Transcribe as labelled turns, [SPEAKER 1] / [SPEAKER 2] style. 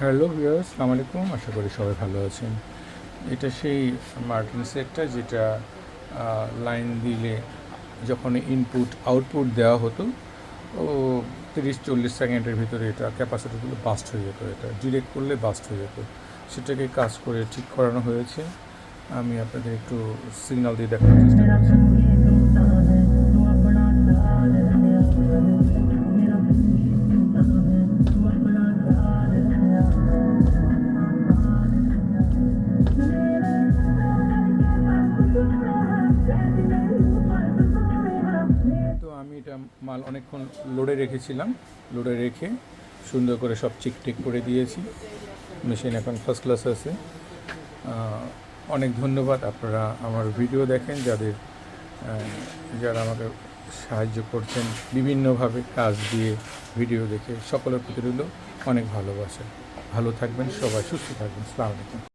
[SPEAKER 1] Hello viewers, আসসালামু আলাইকুম। আশা করি সবাই ভালো আছেন। এটা সেই মার্টিন সেটটা যেটা লাইন দিলে যখন ইনপুট আউটপুট দেওয়া হতো ও 30-40 সেকেন্ডের ভিতরে এটা ক্যাপাসিটিগুলো বাস্ট হয়ে যেত। এটা ডিরেক্ট করলে বাস্ট হয়ে যেত। সেটাকে কাজ করে ঠিক করানো হয়েছে। আমি আপনাদের একটু সিগন্যাল দিয়ে দেখানোর চেষ্টা করছি। তো আমি এটা মাল অনেকক্ষণ লোডে রেখেছিলাম। লোডে রেখে সুন্দর করে সব চেক করে দিয়েছি। মেশিন এখন ফার্স্ট ক্লাস আছে। অনেক ধন্যবাদ। আপনারা আমার ভিডিও দেখেন, যারা আমাকে সাহায্য করছেন বিভিন্নভাবে কাজ দিয়ে ভিডিও দেখে, সকলের প্রতি রইল অনেক ভালোবাসা। ভালো থাকবেন সবাই, সুস্থ থাকবেন। আসসালামু আলাইকুম।